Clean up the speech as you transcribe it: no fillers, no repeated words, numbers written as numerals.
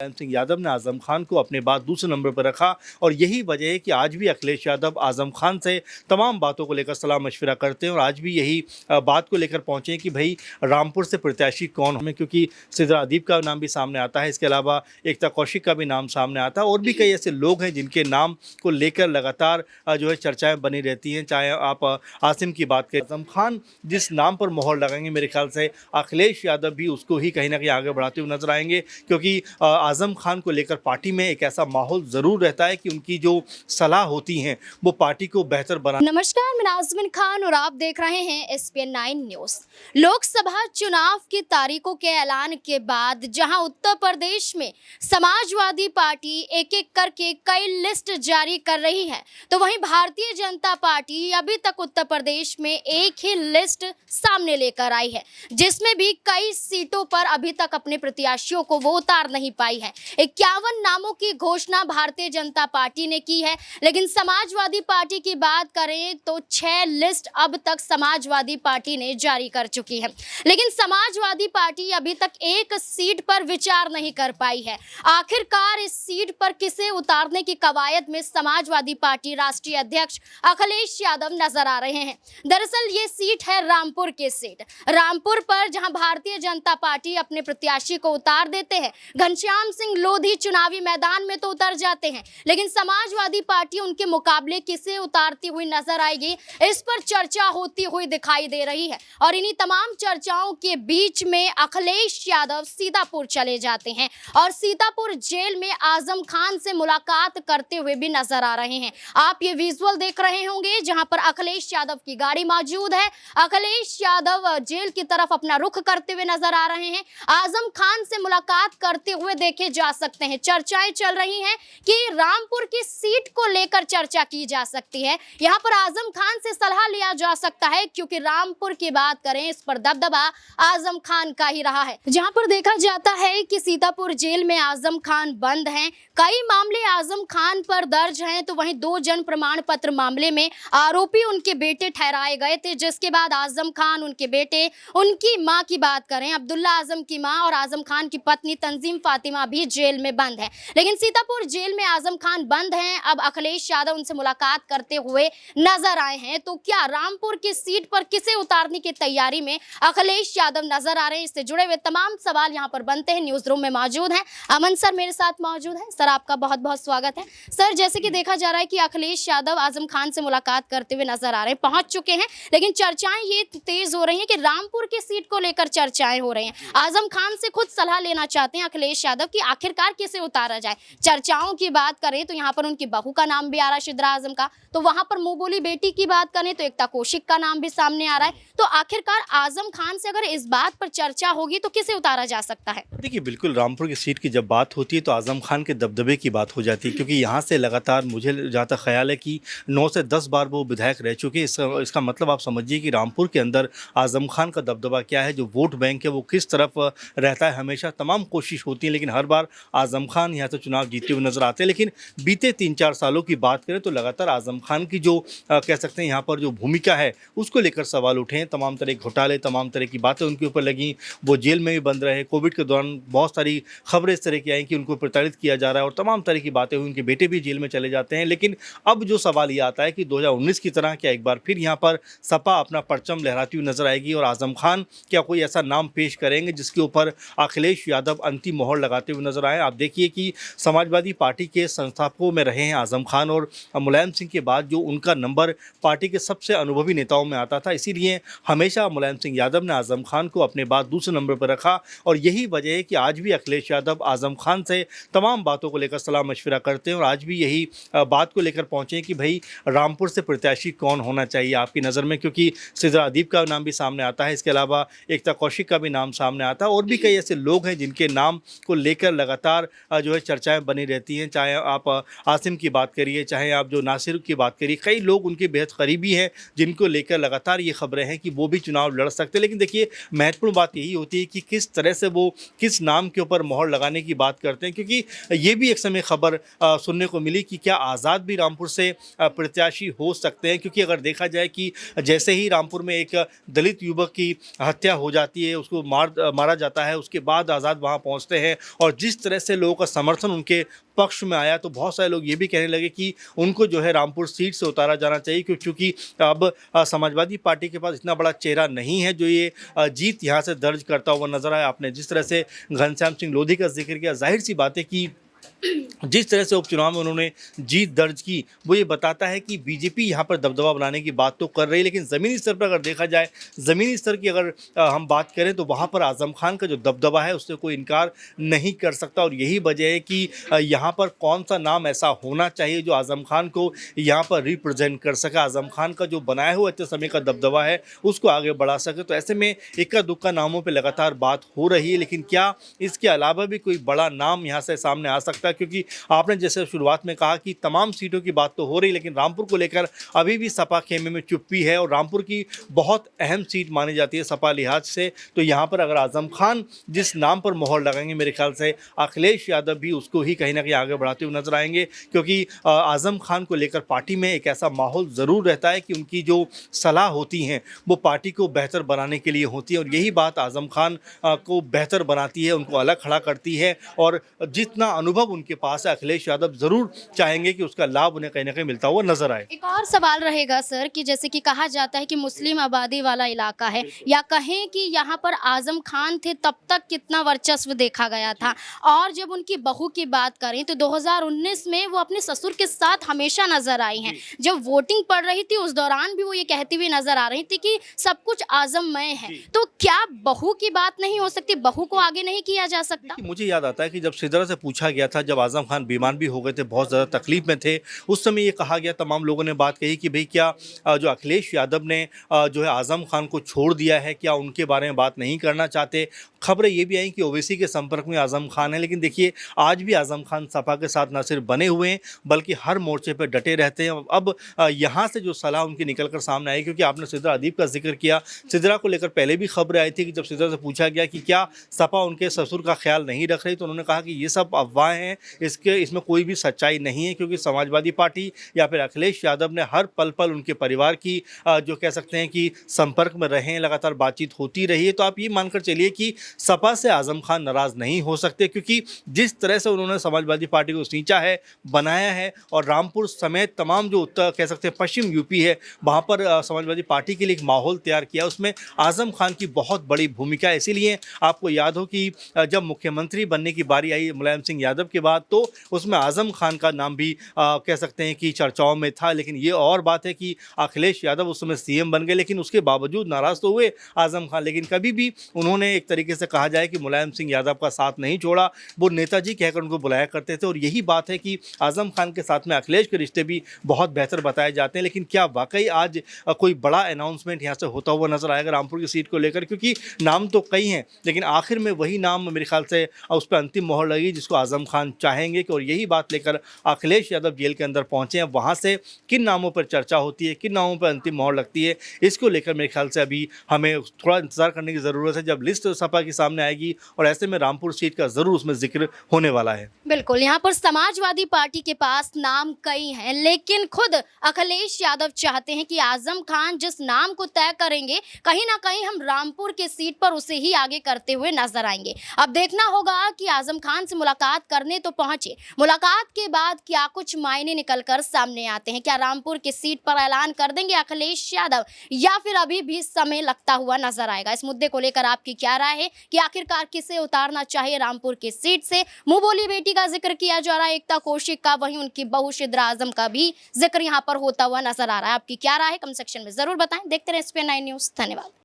मुलायम सिंह यादव ने आजम खान को अपने बाद दूसरे नंबर पर रखा और यही वजह है कि आज भी अखिलेश यादव आजम खान से तमाम बातों को लेकर सलाह मशविरा करते हैं और आज भी यही बात को लेकर पहुंचे हैं कि भाई रामपुर से प्रत्याशी कौन हमें, क्योंकि सिद्रा अदीब का नाम भी सामने आता है, इसके अलावा एकता कौशिक का भी नाम सामने आता है और भी कई ऐसे लोग हैं जिनके नाम को लेकर लगातार जो है चर्चाएं बनी रहती हैं। चाहे आप आसिम की बात करें, आजम खान जिस नाम पर मोहर लगाएंगे मेरे ख्याल से अखिलेश यादव भी उसको ही कहीं ना कहीं आगे बढ़ाते हुए नजर आएंगे, क्योंकि आजम खान को लेकर पार्टी में एक ऐसा माहौल ज़रूर रहता है कि उनकी जो सलाह होती हैं वो पार्टी को बेहतर बना। नमस्कार, मैं नाज़मीन खान और आप देख रहे हैं SPN 9 न्यूज़। लोकसभा चुनाव की तारीखों के ऐलान के बाद जहां उत्तर प्रदेश में समाजवादी पार्टी एक एक करके कई लिस्ट जारी कर रही है, तो वहीं भारतीय जनता पार्टी अभी तक उत्तर प्रदेश में एक ही लिस्ट सामने लेकर आई है, जिसमें भी कई सीटों पर अभी तक अपने प्रत्याशियों को वो उतार नहीं पाई है। 51 नामों की घोषणा भारतीय जनता पार्टी ने की है, लेकिन समाजवादी पार्टी की बात करें तो 6 लिस्ट अब तक समाजवादी पार्टी ने जारी कर चुकी है। लेकिन समाजवादी पार्टी अभी तक एक सीट पर विचार नहीं कर पाई है। आखिरकार इस सीट पर किसे उतारने की कवायद में समाजवादी पार्टी राष्ट्रीय अध्यक्ष अखिलेश यादव नजर आ रहे हैं। दरअसल ये सीट है रामपुर की सीट। रामपुर पर जहां भारतीय जनता पार्टी अपने प्रत्याशी को उतार देते हैं, घनश्याम सिंह लोधी चुनावी मैदान में तो उतर जाते हैं, लेकिन समाजवादी पार्टी उनके मुकाबले किसे उतारती हुई नजर आएगी, इस पर चर्चा होती हुई दिखाई दे रही है। और इन्हीं तमाम चर्चाओं के बीच में अखिलेश यादव सीतापुर चले जाते हैं और सीतापुर जेल में आजम खान से मुलाकात करते हुए भी नजर आ रहे हैं। आप ये विजुअल देख रहे होंगे जहां पर अखिलेश यादव की गाड़ी मौजूद है। अखिलेश यादव जेल की तरफ अपना रुख करते हुए नजर आ रहे हैं। आजम खान से मुलाकात करते हुए देखे जा सकते हैं। चर्चाएं चल रही हैं कि रामपुर की सीट को लेकर चर्चा की जा सकती है। यहां पर आजम खान से सलाह लिया जा सकता है, क्योंकि रामपुर की बात करें इस पर दबदबा आजम खान का ही रहा है। जहां पर देखा जाता है कि सीतापुर जेल में आजम खान बंद हैं, कई मामले आजम खान पर दर्ज हैं, तो वहीं 2 जन प्रमाण पत्र मामले में आरोपी उनके बेटे ठहराए गए थे, जिसके बाद आजम खान, उनके बेटे, उनकी मां की बात करें अब्दुल्ला आजम की मां और आजम खान की पत्नी तंजीम फातिमा भी जेल में बंद है। लेकिन सीतापुर जेल में आजम खान बंद हैं। अब अखिलेश यादव उनसे मुलाकात करते हुए नजर आए हैं, तो क्या रामपुर की सीट पर किसे उतारने की तैयारी में अखिलेश यादव नजर आ रहे हैं? इससे जुड़े हुए तमाम सवाल यहां पर बनते हैं। न्यूज रूम में मौजूद हैं अमन सर, मेरे साथ मौजूद है। सर, आपका बहुत बहुत स्वागत है। सर, जैसे कि देखा जा रहा है कि अखिलेश यादव आजम खान से मुलाकात करते हुए नजर आ रहे हैं, पहुंच चुके हैं, लेकिन चर्चाएं ये तेज हो रही हैं कि रामपुर की सीट को लेकर चर्चाएं हो रही हैं। आजम खान से खुद सलाह लेना चाहते हैं अखिलेश यादव कि आखिरकार किसे उतारा जाए। चर्चाओं की बात करें तो यहाँ पर उनकी बहू का नाम भी आ रहा है, शिद्रा आजम का, तो वहां पर मुंह बोली बेटी की बात करें तो एकता कौशिक का नाम भी सामने आ रहा है। तो आखिरकार आजम खान से अगर इस बात पर चर्चा होगी तो किसे उतारा जा सकता है? देखिए, बिल्कुल रामपुर की सीट की जब बात होती है तो आजम खान के दबदबे की बात हो जाती है, क्योंकि यहाँ से लगातार मुझे जहाँ तक ख्याल है कि 9 से 10 बार वो विधायक रह चुके हैं। इसका मतलब आप समझिए कि रामपुर के अंदर आजम खान का दबदबा क्या है, जो वोट बैंक है वो किस तरफ रहता है। हमेशा तमाम कोशिश होती है, लेकिन हर बार आजम खान यहाँ से चुनाव जीते हुए नजर आते हैं। लेकिन बीते 3-4 सालों की बात करें तो लगातार आजम खान की जो कह सकते हैं यहाँ पर जो भूमिका है उसको लेकर सवाल उठे हैं। तमाम तरह के घोटाले, तमाम तरह की बातें उनके ऊपर लगी, वो जेल में भी बंद रहे। कोविड के दौरान बहुत सारी खबरें इस तरह की आई कि उनको प्रताड़ित किया जा रहा है और तमाम तरह की बातें हुई। उनके बेटे भी जेल में चले जाते हैं। लेकिन अब जो सवाल ये आता है कि 2019 की तरह क्या एक बार फिर यहाँ पर सपा अपना परचम लहराती हुई नजर आएगी और आजम खान क्या कोई ऐसा नाम पेश करेंगे जिसके ऊपर अखिलेश यादव अंतिम मोहर लगाते हुए नजर आए। आप देखिए कि समाजवादी पार्टी के संस्थापकों में रहे हैं आजम खान और मुलायम सिंह के बाद जो उनका नंबर पार्टी के सबसे अनुभवी नेताओं में आता था, इसीलिए हमेशा मुलायम सिंह यादव ने आजम खान को अपने बाद दूसरे नंबर पर रखा और यही वजह है कि आज भी अखिलेश यादव आजम खान से तमाम बातों को लेकर सलाह मशविरा करते हैं और आज भी यही बात को लेकर पहुंचे हैं कि भाई रामपुर से प्रत्याशी कौन होना चाहिए आपकी नज़र में, क्योंकि सिद्रा अदीब का नाम भी सामने आता है, इसके अलावा एकता कौशिक का भी नाम सामने आता है और भी कई ऐसे लोग हैं जिनके नाम को लेकर लगातार जो है चर्चाएं बनी रहती हैं। चाहे आप आसिम की बात करिए, चाहे आप जो नासिर की बात करिए, कई लोग उनके बेहद करीबी हैं जिनको लेकर लगातार ये खबरें हैं कि वो भी चुनाव लड़ सकते हैं। लेकिन देखिए, महत्वपूर्ण बात यही होती है कि किस तरह से वो किस नाम के ऊपर मोहर लगाने की बात करते हैं, क्योंकि ये भी एक समय खबर सुनने को मिली कि क्या आज़ाद भी रामपुर से प्रत्याशी हो सकते हैं, क्योंकि अगर देखा जाए कि जैसे ही रामपुर में एक दलित युवक की हत्या हो जाती है, उसको मारा जाता है, उसके बाद आज़ाद वहाँ पहुँचते हैं और जिस तरह से लोगों का समर्थन उनके पक्ष में आया, तो बहुत सारे लोग ये भी कहने लगे कि उनको जो है रामपुर सीट से उतारा जाना चाहिए, क्योंकि अब समाजवादी पार्टी के पास इतना बड़ा चेहरा नहीं है जो ये जीत यहाँ से दर्ज करता हुआ नजर आया। आपने जिस तरह से घनश्याम सिंह लोधी का जिक्र किया, जाहिर सी बात है कि जिस तरह से उपचुनाव में उन्होंने जीत दर्ज की, वो ये बताता है कि बीजेपी यहाँ पर दबदबा बनाने की बात तो कर रही है, लेकिन ज़मीनी स्तर पर अगर देखा जाए, ज़मीनी स्तर की अगर हम बात करें तो वहाँ पर आज़म खान का जो दबदबा है उससे कोई इनकार नहीं कर सकता। और यही वजह है कि यहाँ पर कौन सा नाम ऐसा होना चाहिए जो आज़म खान को यहाँ पर रिप्रेजेंट कर सके, आज़म खान का जो बनाया हुआ इतने समय का दबदबा है उसको आगे बढ़ा सके। तो ऐसे में इक्का दुक्का नामों पर लगातार बात हो रही है, लेकिन क्या इसके अलावा भी कोई बड़ा नाम यहाँ से सामने आ सकता है? क्योंकि आपने जैसे शुरुआत में कहा कि तमाम सीटों की बात तो हो रही, लेकिन रामपुर को लेकर अभी भी सपा खेमे में चुप्पी है और रामपुर की बहुत अहम सीट मानी जाती है सपा लिहाज से। तो यहाँ पर अगर आज़म खान जिस नाम पर मोहर लगाएंगे, मेरे ख्याल से अखिलेश यादव भी उसको ही कहीं ना कहीं आगे बढ़ाते हुए नजर आएंगे, क्योंकि आज़म खान को लेकर पार्टी में एक ऐसा माहौल ज़रूर रहता है कि उनकी जो सलाह होती हैं वो पार्टी को बेहतर बनाने के लिए होती है, और यही बात आज़म खान को बेहतर बनाती है, उनको अलग खड़ा करती है। और जितना अनुभव उनके पास है, अखिलेश यादव जरूर चाहेंगे कि उसका लाभ उन्हें कहीं ना कहीं मिलता हुआ नजर आए। एक और सवाल रहेगा सर कि जैसे कि कहा जाता है कि मुस्लिम आबादी वाला इलाका है, या कहें कि यहाँ पर आजम खान थे तब तक कितना वर्चस्व देखा गया था, और जब उनकी बहू की बात करें तो 2019 में वो अपने ससुर के साथ हमेशा नजर आई हैं। जब वोटिंग पड़ रही थी उस दौरान भी वो ये कहती हुई नजर आ रही थी कि सब कुछ आजममय है। तो क्या बहू की बात नहीं हो सकती, बहू को आगे नहीं किया जा सकता? मुझे याद आता है कि जब सिदरा से पूछा गया था, जब आजम खान बीमार भी हो गए थे, बहुत ज़्यादा तकलीफ में थे, उस समय ये कहा गया, तमाम लोगों ने बात कही कि भाई क्या जो अखिलेश यादव ने जो है आजम खान को छोड़ दिया है, क्या उनके बारे में बात नहीं करना चाहते। खबरें ये भी आई कि ओवैसी के संपर्क में आजम खान है, लेकिन देखिए आज भी आजम खान सपा के साथ न सिर्फ बने हुए हैं बल्कि हर मोर्चे पर डटे रहते हैं। अब यहाँ से जो सलाह उनकी निकल कर सामने आई, क्योंकि आपने सिदरा अदीब का जिक्र किया, सिदरा को लेकर पहले भी खबरें आई थी कि जब सिदरा से पूछा गया कि क्या सपा उनके ससुर का ख्याल नहीं रख रही, तो उन्होंने कहा कि ये सब अफवाहें हैं, इसमें कोई भी सच्चाई नहीं है, क्योंकि समाजवादी पार्टी या फिर अखिलेश यादव ने हर पल पल उनके परिवार की जो कह सकते हैं कि संपर्क में रहे हैं, लगातार बातचीत होती रही है। तो आप ये मानकर चलिए कि सपा से आजम खान नाराज नहीं हो सकते, क्योंकि जिस तरह से उन्होंने समाजवादी पार्टी को सींचा है, बनाया है, और रामपुर समेत तमाम जो उत्तर कह सकते हैं पश्चिम यूपी है, वहाँ पर समाजवादी पार्टी के लिए एक माहौल तैयार किया, उसमें आजम खान की बहुत बड़ी भूमिका है। इसीलिए आपको याद हो कि जब मुख्यमंत्री बनने की बारी आई मुलायम सिंह यादव के बाद, तो उसमें आजम खान का नाम भी कह सकते हैं कि चर्चाओं में था। लेकिन ये और बात है कि अखिलेश यादव उस समय सीएम बन गए, लेकिन उसके बावजूद नाराज तो हुए आजम खान, लेकिन कभी भी उन्होंने एक तरीके से कहा जाए कि मुलायम सिंह यादव का साथ नहीं छोड़ा, वो नेताजी कहकर उनको बुलाया करते थे। और यही बात है कि आजम खान के साथ में अखिलेश के रिश्ते भी बहुत बेहतर बताए जाते हैं। लेकिन क्या वाकई आज कोई बड़ा अनाउंसमेंट यहाँ से होता हुआ नजर आएगा रामपुर की सीट को लेकर? क्योंकि नाम तो कई हैं, लेकिन आखिर में वही नाम मेरे ख्याल से उस पर अंतिम मोहर लगी जिसको आजम खान चाहेंगे। और यही बात लेकर अखिलेश यादव जेल के अंदर पहुंचे हैं। वहां से किन नामों पर चर्चा होती है, किन नामों पर अंतिम मोहर लगती है, इसको लेकर मेरे ख्याल से अभी हमें थोड़ा इंतजार करने की ज़रूरत है, जब लिस्ट सपा की सामने आएगी, और ऐसे में रामपुर सीट का ज़रूर उसमें जिक्र होने वाला है। बिल्कुल, यहाँ पर समाजवादी पार्टी के पास नाम कई हैं, लेकिन खुद अखिलेश यादव चाहते हैं कि आजम खान जिस नाम को तय करेंगे, कहीं ना कहीं हम रामपुर के सीट पर उसे ही आगे करते हुए नजर आएंगे। अब देखना होगा कि आजम खान से मुलाकात करने तो पहुंचे, मुलाकात के बाद क्या कुछ मायने निकलकर सामने आते हैं। क्या रामपुर की सीट पर ऐलान कर देंगे अखिलेश यादव, या फिर अभी भी समय लगता हुआ नजर आएगा? इस मुद्दे को लेकर आपकी क्या राय है कि आखिरकार किसे उतारना चाहिए रामपुर की सीट से? मुंह बोली बेटी का जिक्र किया जा रहा है एकता कौशिक का, वहीं उनकी बहू सिद्रा आजम का भी जिक्र यहाँ पर होता हुआ नजर आ रहा है। आपकी क्या राय है? कमेंट सेक्शन में जरूर बताएं। देखते रहे SPN9 न्यूज़। धन्यवाद।